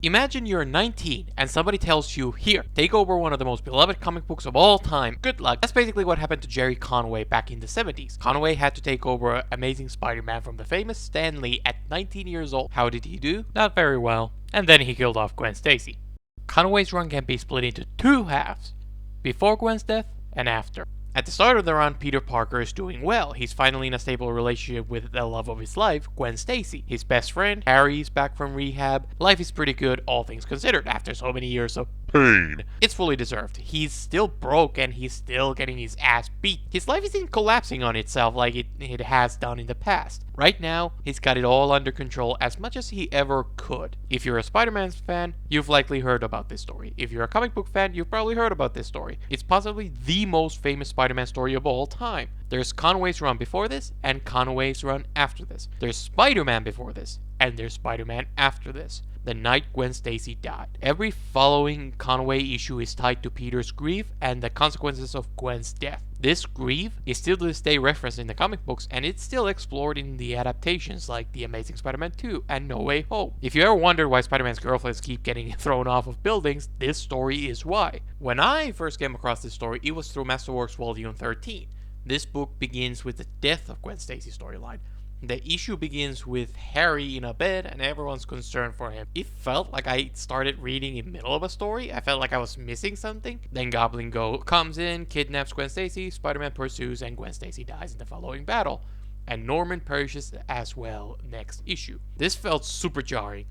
Imagine you're 19 and somebody tells you, here, take over one of the most beloved comic books of all time. Good luck. That's basically what happened to Jerry Conway back in the 70s. Conway had to take over Amazing Spider-Man from the famous Stan Lee at 19 years old. How did he do? Not very well. And then he killed off Gwen Stacy. Conway's run can be split into two halves. Before Gwen's death and after. At the start of the run, Peter Parker is doing well. He's finally in a stable relationship with the love of his life, Gwen Stacy. His best friend, Harry, is back from rehab. Life is pretty good, all things considered, after so many years of pain. It's fully deserved. He's still broke and he's still getting his ass beat. His life isn't collapsing on itself like it has done in the past. Right now, he's got it all under control as much as he ever could. If you're a Spider-Man fan, you've likely heard about this story. If you're a comic book fan, you've probably heard about this story. It's possibly the most famous Spider-Man story of all time. There's Conway's run before this, and Conway's run after this. There's Spider-Man before this, and there's Spider-Man after this. The night Gwen Stacy died. Every following Conway issue is tied to Peter's grief and the consequences of Gwen's death. This grief is still to this day referenced in the comic books, and it's still explored in the adaptations like The Amazing Spider-Man 2 and No Way Home. If you ever wondered why Spider-Man's girlfriends keep getting thrown off of buildings, this story is why. When I first came across this story, it was through Masterworks Volume 13. This book begins with the death of Gwen Stacy's storyline. The issue begins with Harry in a bed and everyone's concerned for him. It felt like I started reading in the middle of a story. I felt like I was missing something. Then Goblin comes in, kidnaps Gwen Stacy, Spider-Man pursues, and Gwen Stacy dies in the following battle. And Norman perishes as well next issue. This felt super jarring.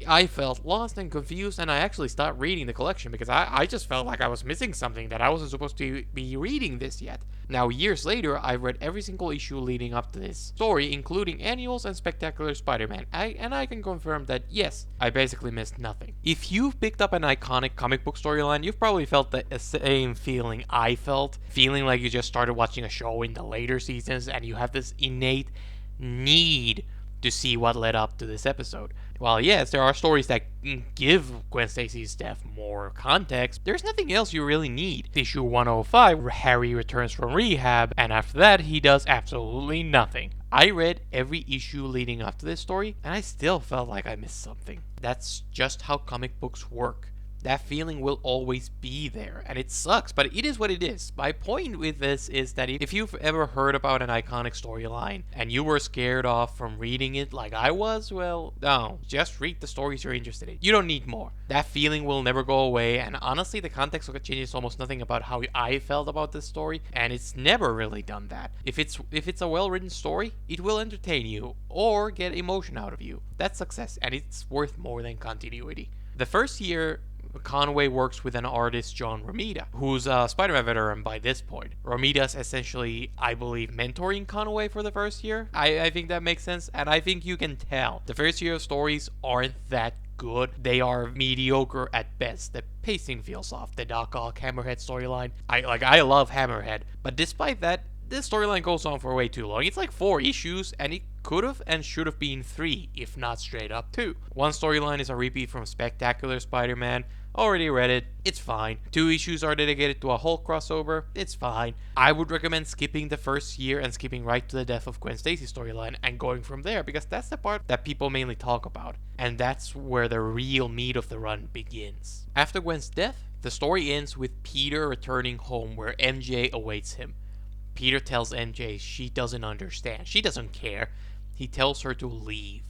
I felt lost and confused, and I actually stopped reading the collection because I just felt like I was missing something, that I wasn't supposed to be reading this yet. Now, years later, I've read every single issue leading up to this story, including Annuals and Spectacular Spider-Man, and I can confirm that, yes, I basically missed nothing. If you've picked up an iconic comic book storyline, you've probably felt the same feeling I felt, feeling like you just started watching a show in the later seasons, and you have this innate need to see what led up to this episode. While yes, there are stories that give Gwen Stacy's death more context, there's nothing else you really need. Issue 105, Harry returns from rehab, and after that, he does absolutely nothing. I read every issue leading up to this story, and I still felt like I missed something. That's just how comic books work. That feeling will always be there, and it sucks, but it is what it is. My point with this is that if you've ever heard about an iconic storyline and you were scared off from reading it like I was, well, no, just read the stories you're interested in. You don't need more. That feeling will never go away, and honestly, the context of it changes almost nothing about how I felt about this story, and it's never really done that. If it's a well-written story, it will entertain you or get emotion out of you. That's success, and it's worth more than continuity. The first year, Conway works with an artist, John Romita, who's a Spider-Man veteran by this point. Romita's essentially, I believe, mentoring Conway for the first year. I think that makes sense, and I think you can tell. The first year of stories aren't that good. They are mediocre at best. The pacing feels off. The Doc Ock Hammerhead storyline, I love Hammerhead, but despite that, this storyline goes on for way too long. It's like 4 issues, and it could have and should have been 3, if not straight up 2. One storyline is a repeat from Spectacular Spider-Man. Already read it, it's fine. 2 issues are dedicated to a Hulk crossover, it's fine. I would recommend skipping the first year and skipping right to the death of Gwen Stacy storyline and going from there, because that's the part that people mainly talk about, and that's where the real meat of the run begins. After Gwen's death, the story ends with Peter returning home where MJ awaits him. Peter tells MJ she doesn't understand, she doesn't care. He tells her to leave.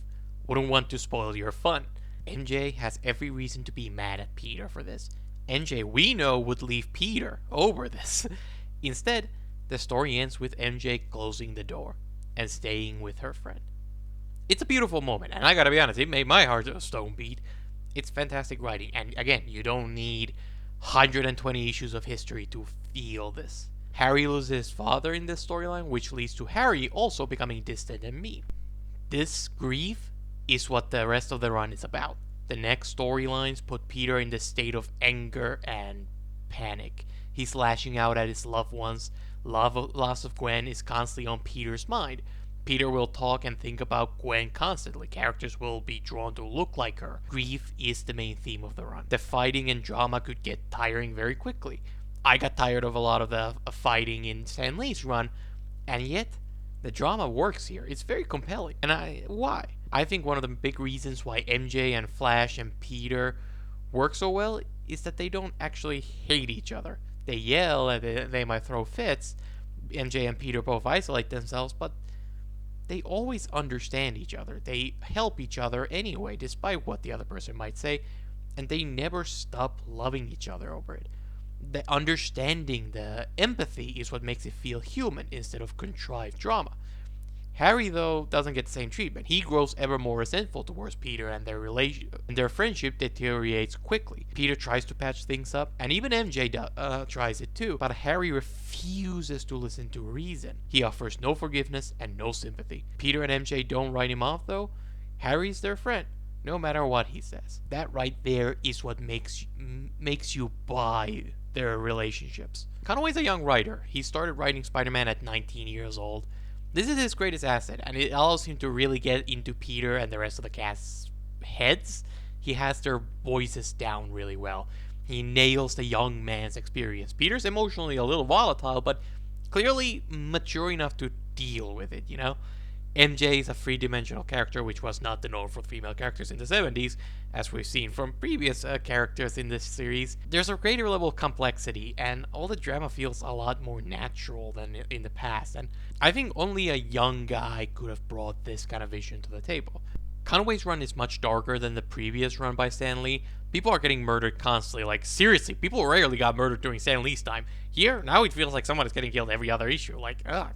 Wouldn't want to spoil your fun. MJ has every reason to be mad at Peter for this. MJ, we know, would leave Peter over this. Instead, the story ends with MJ closing the door and staying with her friend. It's a beautiful moment, and I gotta be honest, it made my heart a stone beat. It's fantastic writing, and again, you don't need 120 issues of history to feel this. Harry loses his father in this storyline, which leads to Harry also becoming distant and mean. This grief is what the rest of the run is about. The next storylines put Peter in this state of anger and panic. He's lashing out at his loved ones. Loss of Gwen is constantly on Peter's mind. Peter will talk and think about Gwen constantly. Characters will be drawn to look like her. Grief is the main theme of the run. The fighting and drama could get tiring very quickly. I got tired of a lot of the fighting in Stan Lee's run, and yet the drama works here. It's very compelling. And why? I think one of the big reasons why MJ and Flash and Peter work so well is that they don't actually hate each other. They yell and they might throw fits. MJ and Peter both isolate themselves, but they always understand each other. They help each other anyway, despite what the other person might say, and they never stop loving each other over it. The understanding, the empathy is what makes it feel human instead of contrived drama. Harry, though, doesn't get the same treatment. He grows ever more resentful towards Peter, and their friendship deteriorates quickly. Peter tries to patch things up, and even MJ tries it too, but Harry refuses to listen to reason. He offers no forgiveness and no sympathy. Peter and MJ don't write him off, though. Harry's their friend, no matter what he says. That right there is what makes you buy their relationships. Conway's a young writer. He started writing Spider-Man at 19 years old. This is his greatest asset, and it allows him to really get into Peter and the rest of the cast's heads. He has their voices down really well. He nails the young man's experience. Peter's emotionally a little volatile, but clearly mature enough to deal with it, you know? MJ is a three-dimensional character, which was not the norm for female characters in the 70s, as we've seen from previous characters in this series. There's a greater level of complexity, and all the drama feels a lot more natural than in the past, and I think only a young guy could have brought this kind of vision to the table. Conway's run is much darker than the previous run by Stan Lee. People are getting murdered constantly. Like, seriously, people rarely got murdered during Stan Lee's time. Here, now it feels like someone is getting killed every other issue. Like, God.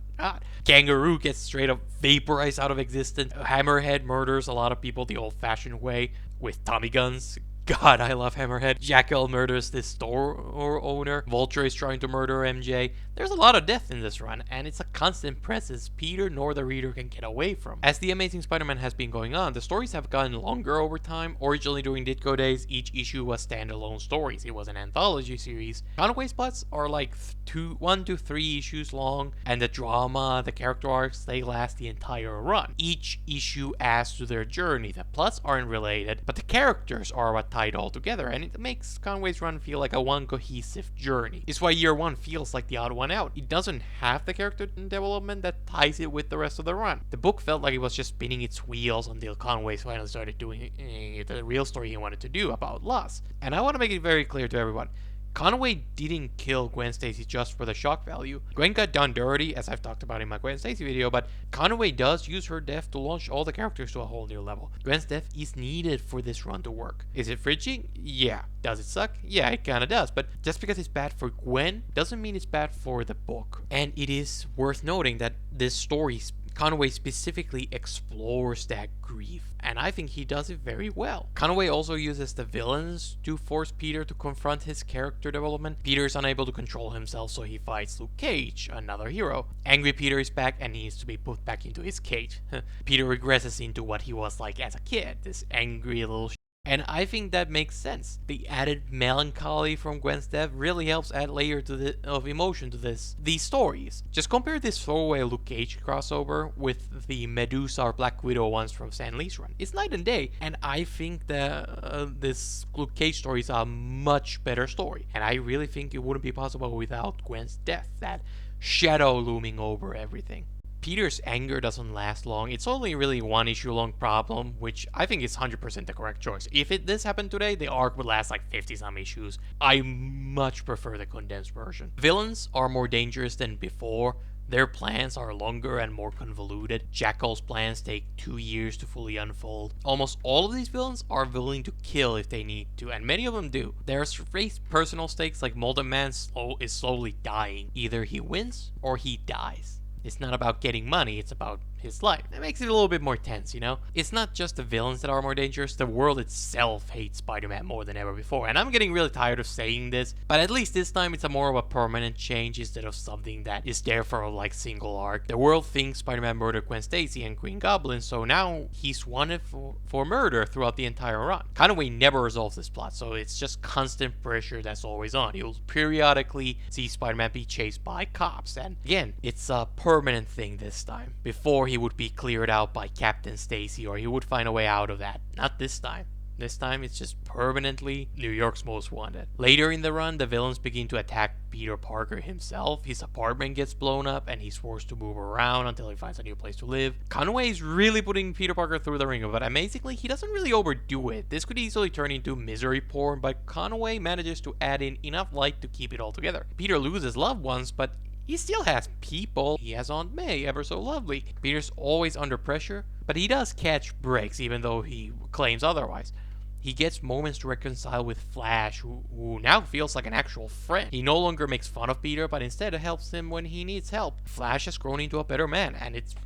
Kangaroo gets straight up vaporized out of existence. Hammerhead murders a lot of people the old-fashioned way with Tommy guns. God, I love Hammerhead. Jackal murders this store owner. Vulture is trying to murder MJ. There's a lot of death in this run, and it's a constant presence Peter nor the reader can get away from. As The Amazing Spider-Man has been going on, the stories have gotten longer over time. Originally during Ditko days, each issue was standalone stories. It was an anthology series. Conway's plots are like 1 to 3 issues long, and the drama, the character arcs, they last the entire run. Each issue adds to their journey. The plots aren't related, but the characters are what tie it all together, and it makes Conway's run feel like a one cohesive journey. It's why year 1 feels like the odd one out. It doesn't have the character development that ties it with the rest of the run. The book felt like it was just spinning its wheels until Conway finally started doing the real story he wanted to do about loss. And I want to make it very clear to everyone, Conway didn't kill Gwen Stacy just for the shock value. Gwen got done dirty, as I've talked about in my Gwen Stacy video, but Conway does use her death to launch all the characters to a whole new level. Gwen's death is needed for this run to work. Is it fridging? Yeah. Does it suck? Yeah, it kinda does, but just because it's bad for Gwen doesn't mean it's bad for the book. And it is worth noting that this story, Conway specifically explores that grief, and I think he does it very well. Conway also uses the villains to force Peter to confront his character development. Peter is unable to control himself, so he fights Luke Cage, another hero. Angry Peter is back and needs to be put back into his cage. Peter regresses into what he was like as a kid, this angry little and I think that makes sense. The added melancholy from Gwen's death really helps add layer of emotion to these stories. Just compare this throwaway Luke Cage crossover with the Medusa or Black Widow ones from Stan Lee's run. It's night and day, and I think that this Luke Cage story is a much better story. And I really think it wouldn't be possible without Gwen's death, that shadow looming over everything. Peter's anger doesn't last long. It's only really one issue long problem, which I think is 100% the correct choice. If this happened today, the arc would last like 50 some issues. I much prefer the condensed version. Villains are more dangerous than before. Their plans are longer and more convoluted. Jackal's plans take 2 years to fully unfold. Almost all of these villains are willing to kill if they need to, and many of them do. There's personal stakes, like Molten Man is slowly dying. Either he wins or he dies. It's not about getting money, it's about his life. That makes it a little bit more tense, you know? It's not just the villains that are more dangerous, the world itself hates Spider-Man more than ever before. And I'm getting really tired of saying this, but at least this time it's a more of a permanent change instead of something that is there for a single arc. The world thinks Spider-Man murdered Gwen Stacy and Green Goblin, so now he's wanted for murder throughout the entire run. Conway never resolves this plot, so it's just constant pressure that's always on. You'll periodically see Spider-Man be chased by cops, and again, it's a permanent thing this time. Before, he would be cleared out by Captain Stacy, or he would find a way out of that. Not this time. This time it's just permanently New York's Most Wanted. Later in the run, the villains begin to attack Peter Parker himself. His apartment gets blown up and he's forced to move around until he finds a new place to live. Conway is really putting Peter Parker through the ringer, but amazingly, he doesn't really overdo it. This could easily turn into misery porn, but Conway manages to add in enough light to keep it all together. Peter loses loved ones, but he still has people. He has Aunt May, ever so lovely. Peter's always under pressure, but he does catch breaks, even though he claims otherwise. He gets moments to reconcile with Flash, who now feels like an actual friend. He no longer makes fun of Peter, but instead helps him when he needs help. Flash has grown into a better man, and it's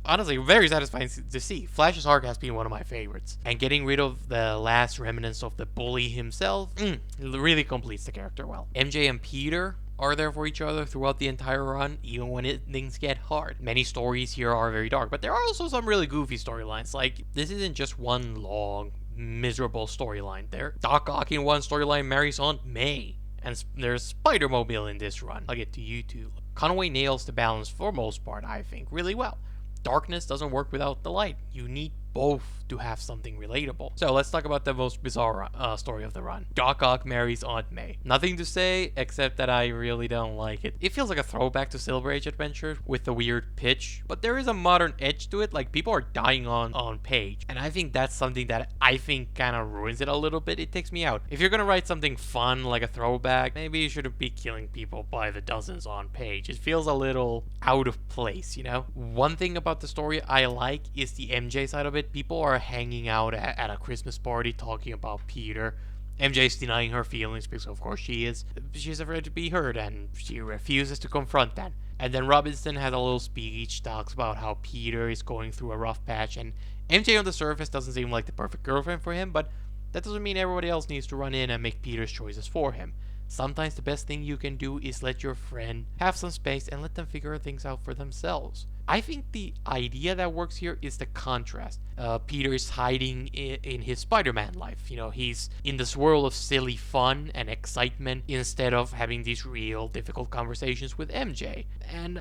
honestly very satisfying to see. Flash's arc has been one of my favorites, and getting rid of the last remnants of the bully himself really completes the character well. MJ and Peter are there for each other throughout the entire run, even when things get hard. Many stories here are very dark, but there are also some really goofy storylines. Like, this isn't just one long, miserable storyline. Doc Ock in one storyline marries Aunt May, and there's Spider-Mobile in this run. I'll get to you too. Conway nails the balance for most part, I think, really well. Darkness doesn't work without the light. You need both to have something relatable. So let's talk about the most bizarre story of the run. Doc Ock marries Aunt May. Nothing to say except that I really don't like it. It feels like a throwback to Silver Age Adventures with the weird pitch, but there is a modern edge to it. Like, people are dying on page, and I think that's something that I think kind of ruins it a little bit. It takes me out. If you're gonna write something fun like a throwback, maybe you shouldn't be killing people by the dozens on page. It feels a little out of place, you know? One thing about the story I like is the MJ side of it. People are hanging out at a Christmas party talking about Peter. MJ's denying her feelings because of course she is. She's afraid to be hurt and she refuses to confront that. And then Robinson has a little speech, talks about how Peter is going through a rough patch, and MJ on the surface doesn't seem like the perfect girlfriend for him, but that doesn't mean everybody else needs to run in and make Peter's choices for him. Sometimes the best thing you can do is let your friend have some space and let them figure things out for themselves. I think the idea that works here is the contrast. Peter is hiding in his Spider-Man life. You know, he's in this world of silly fun and excitement instead of having these real difficult conversations with MJ. And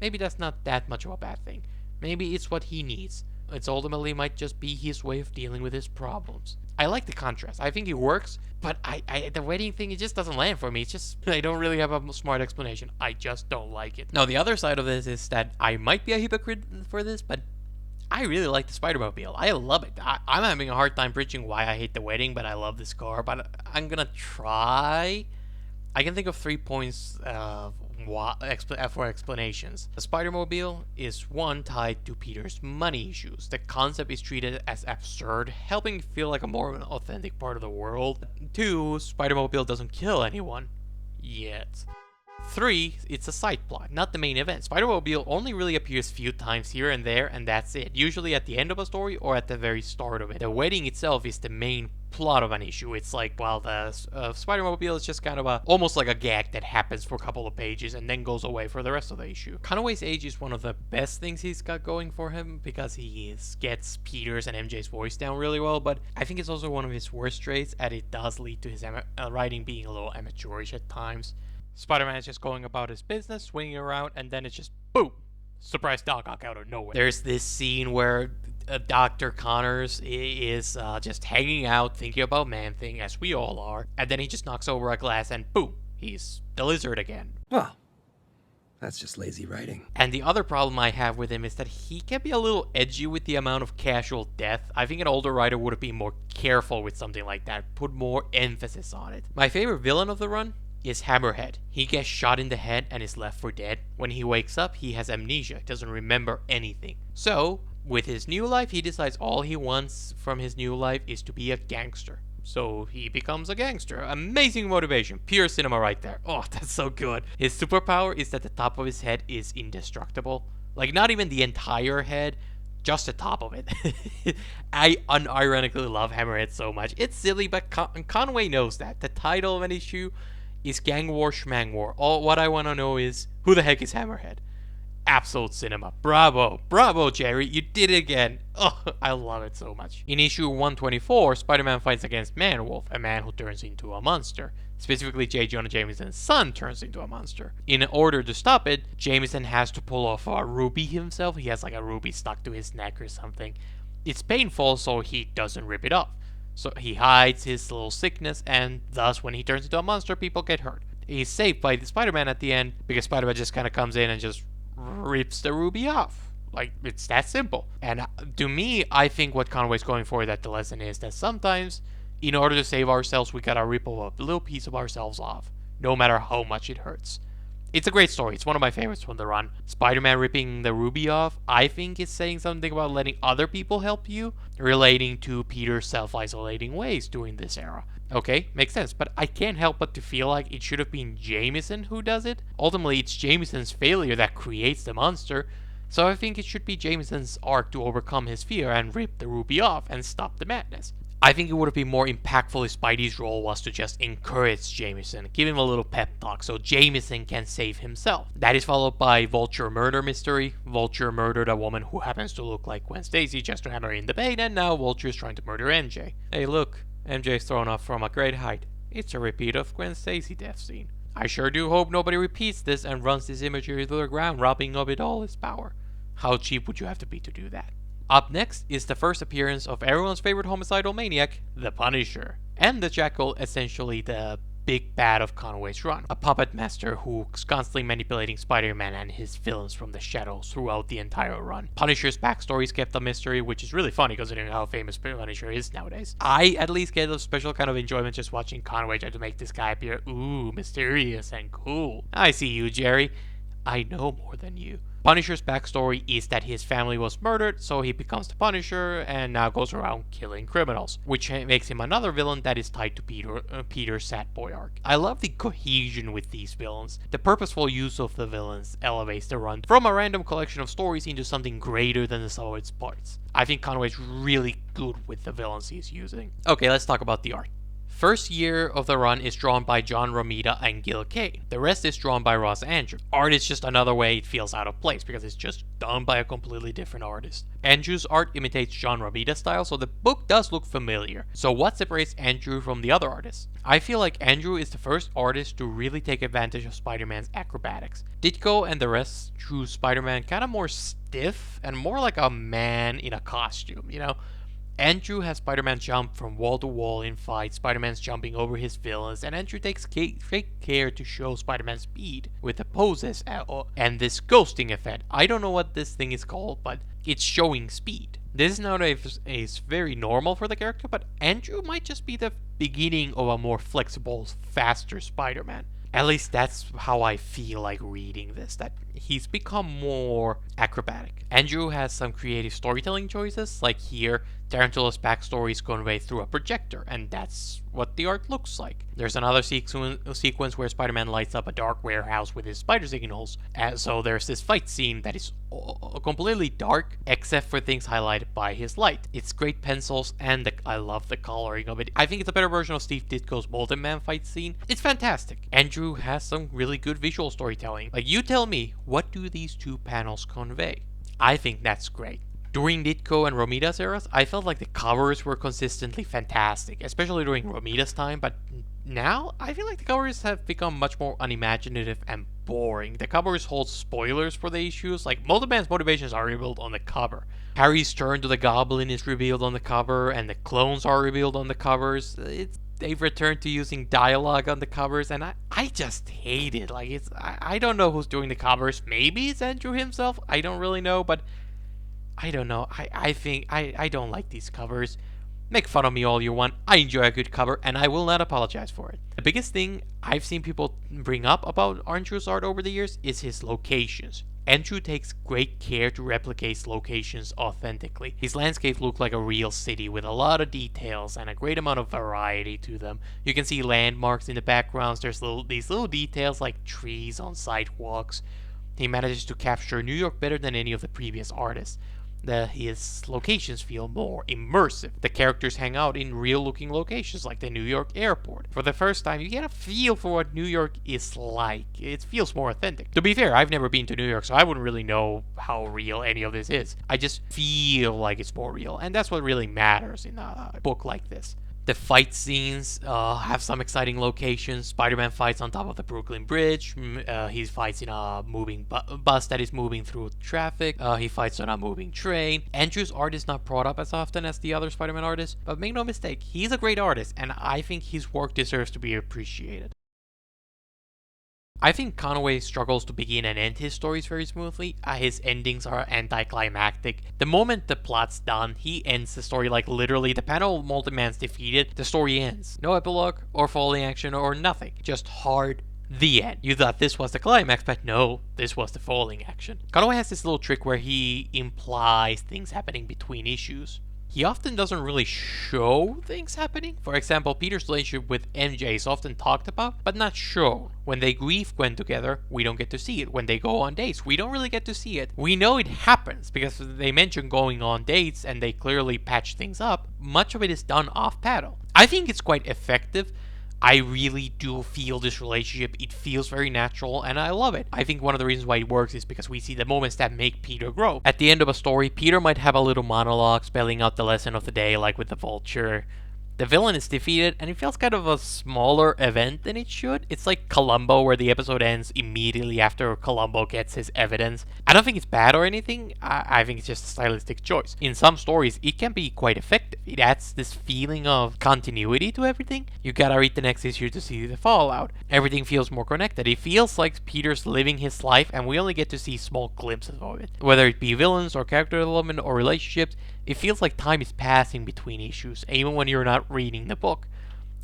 maybe that's not that much of a bad thing. Maybe it's what he needs. It's ultimately might just be his way of dealing with his problems. I like the contrast. I think it works, but the wedding thing, it just doesn't land for me. It's just, I don't really have a smart explanation. I just don't like it. Now, the other side of this is that I might be a hypocrite for this, but I really like the Spider-Mobile. I love it. I'm having a hard time preaching why I hate the wedding, but I love this car. But I'm gonna try. I can think of 3 points for explanations. The Spider-Mobile is one tied to Peter's money issues. The concept is treated as absurd, helping feel like a more authentic part of the world. 2, Spider-Mobile doesn't kill anyone. Yet. 3, it's a side plot, not the main event. Spider-Mobile only really appears few times here and there, and that's it. Usually at the end of a story or at the very start of it. The wedding itself is the main plot of an issue. It's like, while the Spider-Mobile is just kind of almost like a gag that happens for a couple of pages and then goes away for the rest of the issue. Conway's age is one of the best things he's got going for him because he gets Peter's and MJ's voice down really well, but I think it's also one of his worst traits, and it does lead to his writing being a little amateurish at times. Spider-Man is just going about his business, swinging around, and then it's just boom! Surprise Doc Ock out of nowhere. There's this scene where Dr. Connors is just hanging out, thinking about Man-Thing, as we all are, and then he just knocks over a glass and boom! He's the Lizard again. Well, that's just lazy writing. And the other problem I have with him is that he can be a little edgy with the amount of casual death. I think an older writer would have been more careful with something like that, put more emphasis on it. My favorite villain of the run is Hammerhead. He gets shot in the head and is left for dead. When he wakes up, he has amnesia, doesn't remember anything. So, with his new life, he decides all he wants from his new life is to be a gangster. So he becomes a gangster. Amazing motivation. Pure cinema right there. Oh, that's so good. His superpower is that the top of his head is indestructible. Like, not even the entire head, just the top of it. I unironically love Hammerhead so much. It's silly, but Conway knows that. The title of an issue is Gang War Schmang War. All what I want to know is, who the heck is Hammerhead? Absolute cinema. Bravo. Bravo, Jerry. You did it again. Oh, I love it so much. In issue 124, Spider-Man fights against Man-Wolf, a man who turns into a monster. Specifically, J. Jonah Jameson's son turns into a monster. In order to stop it, Jameson has to pull off a ruby himself. He has like a ruby stuck to his neck or something. it's painful, so he doesn't rip it off. So he hides his little sickness, and thus when he turns into a monster, people get hurt. He's saved by the Spider-Man at the end, because Spider-Man just kind of comes in and just rips the ruby off. Like, it's that simple. And to me, I think what Conway's going for, that the lesson is that sometimes, in order to save ourselves, we gotta rip a little piece of ourselves off, no matter how much it hurts. It's a great story. It's one of my favorites from the run. Spider-Man ripping the ruby off, I think is saying something about letting other people help you, relating to Peter's self-isolating ways during this era. Okay, makes sense, but I can't help but to feel like it should have been Jameson who does it. Ultimately, it's Jameson's failure that creates the monster, so I think it should be Jameson's arc to overcome his fear and rip the ruby off and stop the madness. I think it would have been more impactful if Spidey's role was to just encourage Jameson, give him a little pep talk so Jameson can save himself. That is followed by Vulture murder mystery. Vulture murdered a woman who happens to look like Gwen Stacy just to hammer in the pain, and now Vulture is trying to murder MJ. Hey look, MJ's thrown off from a great height. It's a repeat of Gwen Stacy death scene. I sure do hope nobody repeats this and runs this imagery to the ground, robbing of it all its power. How cheap would you have to be to do that? Up next is the first appearance of everyone's favorite homicidal maniac, the Punisher, and the Jackal, essentially the big bad of Conway's run, a puppet master who's constantly manipulating Spider-Man and his villains from the shadows throughout the entire run. Punisher's backstory is kept a mystery, which is really funny considering how famous Punisher is nowadays. I at least get a special kind of enjoyment just watching Conway try to make this guy appear, mysterious and cool. I see you, Jerry. I know more than you. Punisher's backstory is that his family was murdered, so he becomes the Punisher and now goes around killing criminals, which makes him another villain that is tied to Peter's Sad Boy arc. I love the cohesion with these villains. The purposeful use of the villains elevates the run from a random collection of stories into something greater than the sum of its parts. I think Conway's really good with the villains he's using. Okay, let's talk about the art. First year of the run is drawn by John Romita and Gil Kane. The rest is drawn by Ross Andru. Art is just another way it feels out of place because it's just done by a completely different artist. Andru's art imitates John Romita's style, so the book does look familiar. So what separates Andru from the other artists? I feel like Andru is the first artist to really take advantage of Spider-Man's acrobatics. Ditko and the rest drew Spider-Man kind of more stiff and more like a man in a costume, you know? Andru has Spider-Man jump from wall to wall in fights, Spider-Man's jumping over his villains, and Andru takes great care to show Spider-Man's speed with the poses and this ghosting effect. I don't know what this thing is called, but it's showing speed. This nowadays is very normal for the character, but Andru might just be the beginning of a more flexible, faster Spider-Man. At least that's how I feel like reading this, that he's become more acrobatic. Andru has some creative storytelling choices, like here, Tarantula's backstory is conveyed through a projector, and that's what the art looks like. There's another sequence where Spider-Man lights up a dark warehouse with his spider signals, and so there's this fight scene that is completely dark, except for things highlighted by his light. It's great pencils, and I love the coloring of it. I think it's a better version of Steve Ditko's Molten Man fight scene. It's fantastic. Andru has some really good visual storytelling. Like, you tell me, what do these two panels convey? I think that's great. During Ditko and Romita's eras, I felt like the covers were consistently fantastic, especially during Romita's time, but now I feel like the covers have become much more unimaginative and boring. The covers hold spoilers for the issues, like Molten Man's motivations are revealed on the cover. Harry's turn to the Goblin is revealed on the cover, and the clones are revealed on the covers. They've returned to using dialogue on the covers, and I just hate it. Like, I don't know who's doing the covers. Maybe it's Andru himself. I don't really know, but I don't know. I think I don't like these covers. Make fun of me all you want. I enjoy a good cover, and I will not apologize for it. The biggest thing I've seen people bring up about Andru's art over the years is his locations. Andru takes great care to replicate locations authentically. His landscapes look like a real city with a lot of details and a great amount of variety to them. You can see landmarks in the backgrounds. There's these little details like trees on sidewalks. He manages to capture New York better than any of the previous artists. His locations feel more immersive. The characters hang out in real-looking locations like the New York airport. For the first time, you get a feel for what New York is like. It feels more authentic. To be fair, I've never been to New York, so I wouldn't really know how real any of this is. I just feel like it's more real, and that's what really matters in a book like this. The fight scenes have some exciting locations. Spider-Man fights on top of the Brooklyn Bridge. He fights in a moving bus that is moving through traffic. He fights on a moving train. Andru's art is not brought up as often as the other Spider-Man artists, but make no mistake, he's a great artist, and I think his work deserves to be appreciated. I think Conway struggles to begin and end his stories very smoothly. His endings are anticlimactic. The moment the plot's done, he ends the story like literally the panel Multiman's defeated, the story ends. No epilogue, or falling action, or nothing. Just hard, the end. You thought this was the climax, but no, this was the falling action. Conway has this little trick where he implies things happening between issues. He often doesn't really show things happening. For example, Peter's relationship with MJ is often talked about, but not shown. When they grieve Gwen together, we don't get to see it. When they go on dates, we don't really get to see it. We know it happens because they mention going on dates and they clearly patch things up. Much of it is done off panel. I think it's quite effective. I really do feel this relationship. It feels very natural and I love it. I think one of the reasons why it works is because we see the moments that make Peter grow. At the end of a story, Peter might have a little monologue spelling out the lesson of the day, like with the Vulture. The villain is defeated, and it feels kind of a smaller event than it should. It's like Columbo, where the episode ends immediately after Columbo gets his evidence. I don't think it's bad or anything. I think it's just a stylistic choice. In some stories, it can be quite effective. It adds this feeling of continuity to everything. You gotta read the next issue to see the fallout. Everything feels more connected. It feels like Peter's living his life, and we only get to see small glimpses of it. Whether it be villains or character development or relationships, it feels like time is passing between issues, even when you're not reading the book.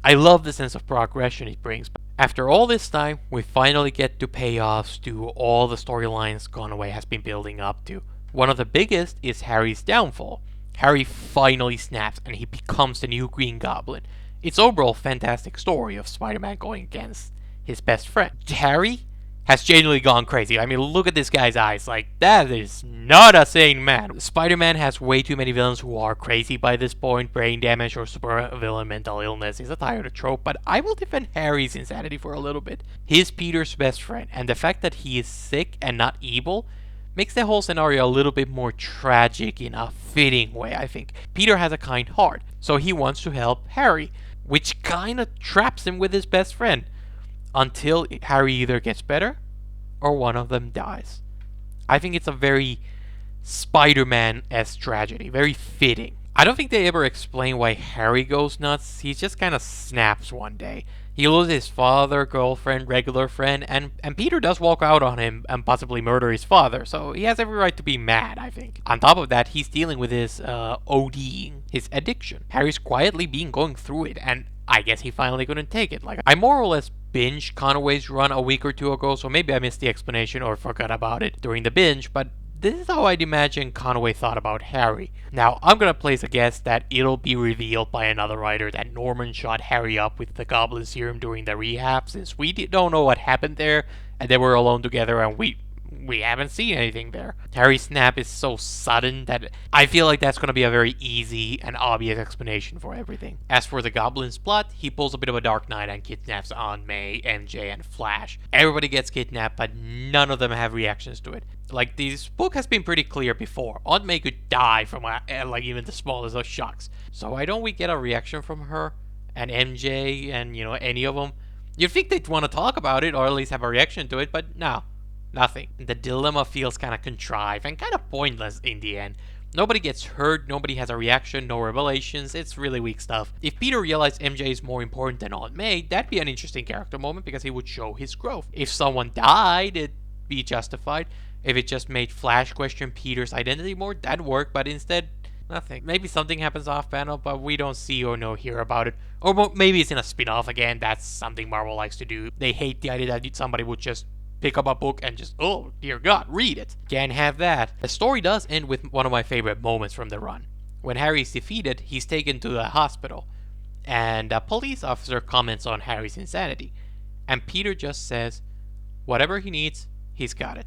I love the sense of progression it brings. After all this time, we finally get to payoffs to all the storylines Conway has been building up to. One of the biggest is Harry's downfall. Harry finally snaps and he becomes the new Green Goblin. It's overall a fantastic story of Spider-Man going against his best friend. Harry has genuinely gone crazy. I mean, look at this guy's eyes. Like, that is not a sane man. Spider-Man has way too many villains who are crazy by this point. Brain damage or super-villain mental illness is a tired trope, but I will defend Harry's insanity for a little bit. He's Peter's best friend, and the fact that he is sick and not evil makes the whole scenario a little bit more tragic in a fitting way, I think. Peter has a kind heart, so he wants to help Harry, which kinda traps him with his best friend. Until Harry either gets better or one of them dies. I think it's a very Spider-Man-esque tragedy, very fitting. I don't think they ever explain why Harry goes nuts. He just kind of snaps one day. He loses his father, girlfriend, regular friend, and Peter does walk out on him and possibly murder his father, so he has every right to be mad, I think. On top of that, he's dealing with his ODing, his addiction. Harry's quietly going through it, and I guess he finally couldn't take it. Like, I more or less binged Conway's run a week or two ago, so maybe I missed the explanation or forgot about it during the binge, but this is how I'd imagine Conway thought about Harry. Now, I'm gonna place a guess that it'll be revealed by another writer that Norman shot Harry up with the Goblin serum during the rehab, since we don't know what happened there, and they were alone together, and we haven't seen anything there. Harry's snap is so sudden that I feel like that's going to be a very easy and obvious explanation for everything. As for the Goblin's plot, he pulls a bit of a Dark Knight and kidnaps Aunt May, MJ, and Flash. Everybody gets kidnapped, but none of them have reactions to it. Like, this book has been pretty clear before. Aunt May could die from like even the smallest of shocks. So why don't we get a reaction from her and MJ and, you know, any of them? You'd think they'd want to talk about it or at least have a reaction to it, but no. Nothing. The dilemma feels kind of contrived and kind of pointless in the end. Nobody gets hurt, nobody has a reaction, no revelations, it's really weak stuff. If Peter realized MJ is more important than Aunt May, that'd be an interesting character moment because he would show his growth. If someone died, it'd be justified. If it just made Flash question Peter's identity more, that'd work, but instead, nothing. Maybe something happens off panel, but we don't see or hear about it. Or maybe it's in a spin-off again, that's something Marvel likes to do. They hate the idea that somebody would just pick up a book and just, oh dear God, read it. Can't have that. The story does end with one of my favorite moments from the run. When Harry's defeated, he's taken to the hospital, and a police officer comments on Harry's insanity, and Peter just says, whatever he needs, he's got it.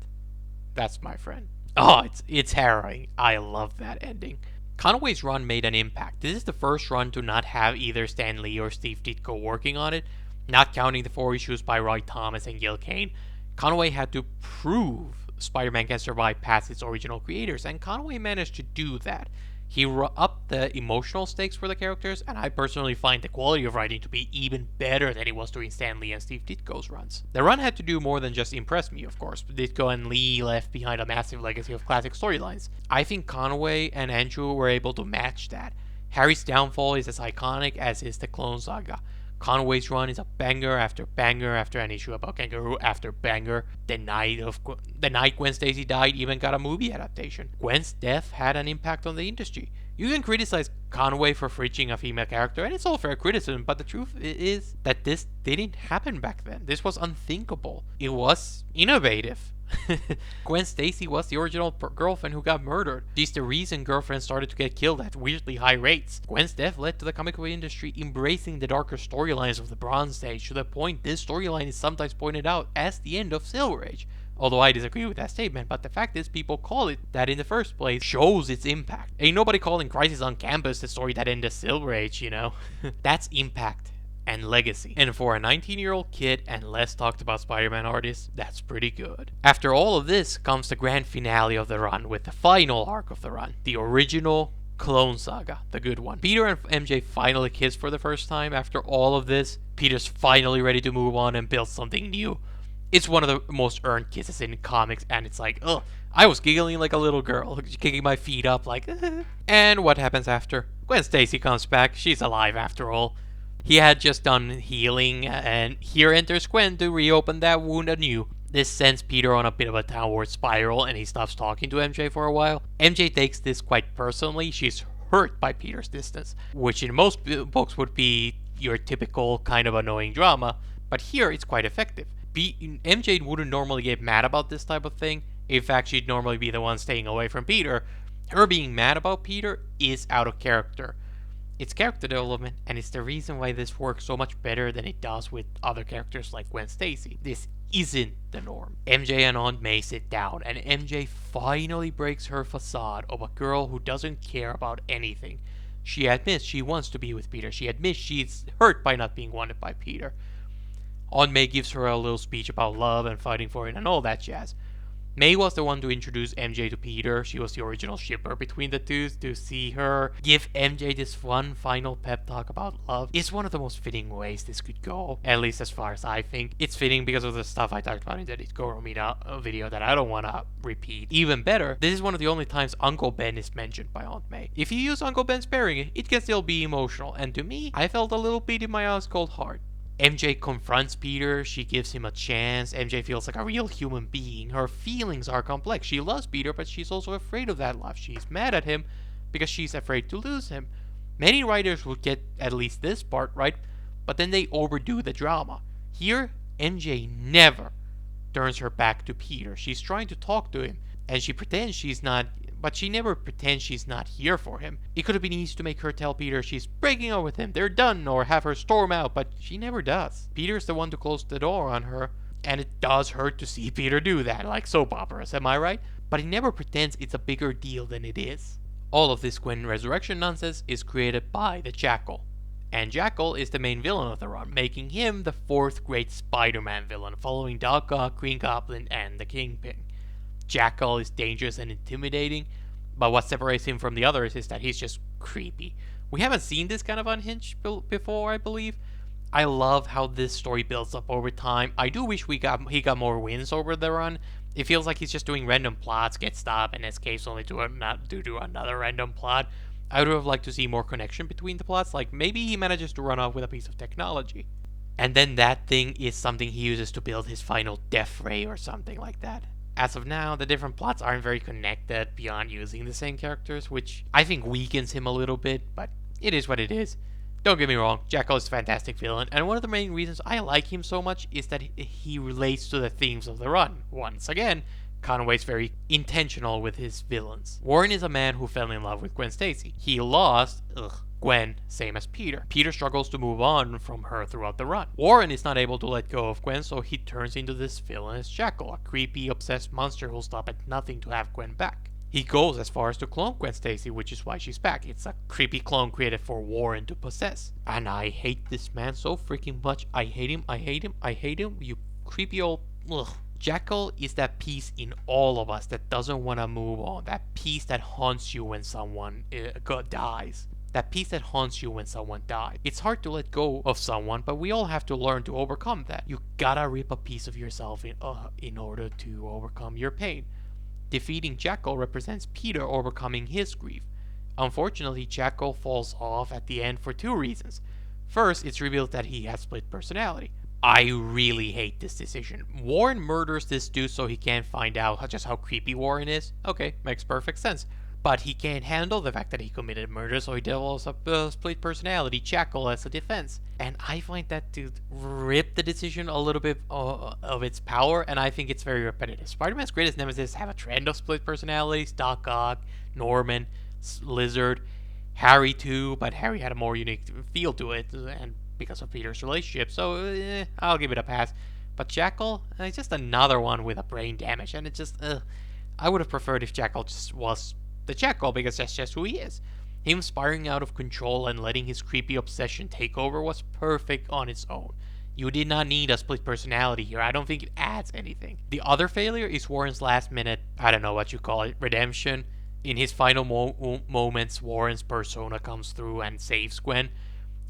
That's my friend. Oh, it's harrowing. I love that ending. Conway's run made an impact. This is the first run to not have either Stan Lee or Steve Ditko working on it, not counting the 4 issues by Roy Thomas and Gil Kane. Conway had to prove Spider-Man can survive past its original creators, and Conway managed to do that. He upped the emotional stakes for the characters, and I personally find the quality of writing to be even better than it was during Stan Lee and Steve Ditko's runs. The run had to do more than just impress me, of course. Ditko and Lee left behind a massive legacy of classic storylines. I think Conway and Andru were able to match that. Harry's downfall is as iconic as is the Clone Saga. Conway's run is a banger after an issue about Kangaroo after banger. The night Gwen Stacy died even got a movie adaptation. Gwen's death had an impact on the industry. You can criticize Conway for fridging a female character, and it's all fair criticism, but the truth is that this didn't happen back then. This was unthinkable. It was innovative. Gwen Stacy was the original girlfriend who got murdered. She's the reason girlfriends started to get killed at weirdly high rates. Gwen's death led to the comic book industry embracing the darker storylines of the Bronze Age, to the point this storyline is sometimes pointed out as the end of Silver Age. Although I disagree with that statement, but the fact is people call it that in the first place shows its impact. Ain't nobody calling Crisis on Campus the story that ended Silver Age, you know? That's impact and legacy. And for a 19-year-old kid and less talked about Spider-Man artist, that's pretty good. After all of this comes the grand finale of the run with the final arc of the run, the original Clone Saga, the good one. Peter and MJ finally kiss for the first time. After all of this, Peter's finally ready to move on and build something new. It's one of the most earned kisses in comics, and it's like, ugh, I was giggling like a little girl, kicking my feet up like, And what happens after? Gwen Stacy comes back. She's alive after all. He had just done healing, and here enters Gwen to reopen that wound anew. This sends Peter on a bit of a downward spiral, and he stops talking to MJ for a while. MJ takes this quite personally. She's hurt by Peter's distance, which in most books would be your typical kind of annoying drama, but here it's quite effective. MJ wouldn't normally get mad about this type of thing. In fact, she'd normally be the one staying away from Peter. Her being mad about Peter is out of character. It's character development, and it's the reason why this works so much better than it does with other characters like Gwen Stacy. This isn't the norm. MJ and Aunt May sit down, and MJ finally breaks her facade of a girl who doesn't care about anything. She admits she wants to be with Peter. She admits she's hurt by not being wanted by Peter. Aunt May gives her a little speech about love and fighting for it and all that jazz. May was the one to introduce MJ to Peter. She was the original shipper between the two. To see her give MJ this one final pep talk about love is one of the most fitting ways this could go, at least as far as I think. It's fitting because of the stuff I talked about in the Ditko Romita video that I don't want to repeat. Even better, this is one of the only times Uncle Ben is mentioned by Aunt May. If you use Uncle Ben sparingly, it can still be emotional, and to me, I felt a little beat in my ice cold heart. MJ confronts Peter, she gives him a chance. MJ feels like a real human being. Her feelings are complex. She loves Peter, but she's also afraid of that love. She's mad at him because she's afraid to lose him. Many writers would get at least this part right, but then they overdo the drama. Here, MJ never turns her back to Peter. She's trying to talk to him, and she pretends she's not, but she never pretends she's not here for him. It could have been easy to make her tell Peter she's breaking up with him, they're done, or have her storm out, but she never does. Peter's the one to close the door on her, and it does hurt to see Peter do that, like soap operas, am I right? But he never pretends it's a bigger deal than it is. All of this Gwen Resurrection nonsense is created by the Jackal. And Jackal is the main villain of the run, making him the fourth great Spider-Man villain, following Doc Ock, Green Goblin, and the Kingpin. Jackal is dangerous and intimidating, but what separates him from the others is that he's just creepy. We haven't seen this kind of unhinged before, I believe. I love how this story builds up over time. I do wish he got more wins over the run. It feels like he's just doing random plots, gets stopped, and escapes only to do another random plot. I would have liked to see more connection between the plots, like maybe he manages to run off with a piece of technology. And then that thing is something he uses to build his final death ray or something like that. As of now, the different plots aren't very connected beyond using the same characters, which I think weakens him a little bit, but it is what it is. Don't get me wrong, Jackal is a fantastic villain, and one of the main reasons I like him so much is that he relates to the themes of the run. Once again, Conway's very intentional with his villains. Warren is a man who fell in love with Gwen Stacy. He lost, Gwen, same as Peter. Peter struggles to move on from her throughout the run. Warren is not able to let go of Gwen, so he turns into this villainous Jackal, a creepy, obsessed monster who'll stop at nothing to have Gwen back. He goes as far as to clone Gwen Stacy, which is why she's back. It's a creepy clone created for Warren to possess. And I hate this man so freaking much. I hate him, I hate him, I hate him, you creepy old Jackal is that piece in all of us that doesn't want to move on, that piece that haunts you when someone dies. That piece that haunts you when someone dies. It's hard to let go of someone, but we all have to learn to overcome that. You gotta rip a piece of yourself in order to overcome your pain. Defeating Jackal represents Peter overcoming his grief. Unfortunately, Jackal falls off at the end for two reasons. First, it's revealed that he has split personality. I really hate this decision. Warren murders this dude so he can't find out just how creepy Warren is. Okay, makes perfect sense. But he can't handle the fact that he committed murder, so he develops a split personality, Jackal, as a defense. And I find that to rip the decision a little bit of its power, and I think it's very repetitive. Spider-Man's greatest nemesis have a trend of split personalities. Doc Ock, Norman, Lizard, Harry too, but Harry had a more unique feel to it, and because of Peter's relationship, so I'll give it a pass. But Jackal, it's just another one with a brain damage, and it just, I would have preferred if Jackal just was the Jackal, because that's just who he is. Him spiraling out of control and letting his creepy obsession take over was perfect on its own. You did not need a split personality here. I don't think it adds anything. The other failure is Warren's last minute, I don't know what you call it, redemption. In his final moments, Warren's persona comes through and saves Gwen.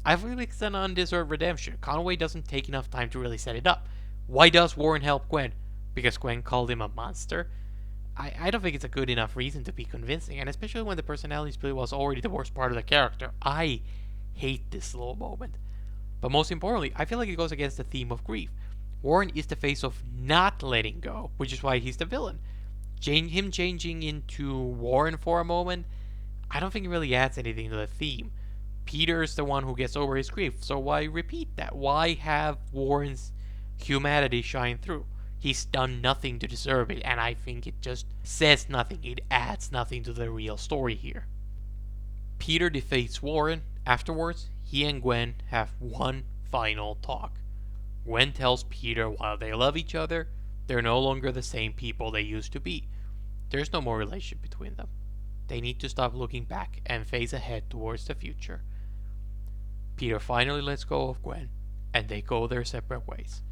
I feel like it's an undeserved redemption. Conway doesn't take enough time to really set it up. Why does Warren help Gwen? Because Gwen called him a monster? I don't think it's a good enough reason to be convincing, and especially when the personality split was already the worst part of the character. I hate this little moment. But most importantly, I feel like it goes against the theme of grief. Warren is the face of not letting go, which is why he's the villain. Him changing into Warren for a moment, I don't think it really adds anything to the theme. Peter's the one who gets over his grief, so why repeat that? Why have Warren's humanity shine through? He's done nothing to deserve it, and I think it just says nothing. It adds nothing to the real story here. Peter defeats Warren. Afterwards, he and Gwen have one final talk. Gwen tells Peter while they love each other, they're no longer the same people they used to be. There's no more relation between them. They need to stop looking back and face ahead towards the future. Peter finally lets go of Gwen, and they go their separate ways.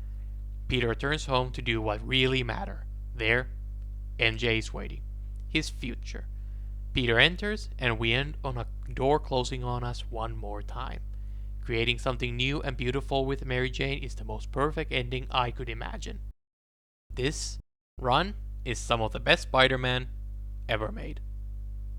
Peter returns home to do what really matters. There, MJ is waiting. His future. Peter enters, and we end on a door closing on us one more time. Creating something new and beautiful with Mary Jane is the most perfect ending I could imagine. This run is some of the best Spider-Man ever made.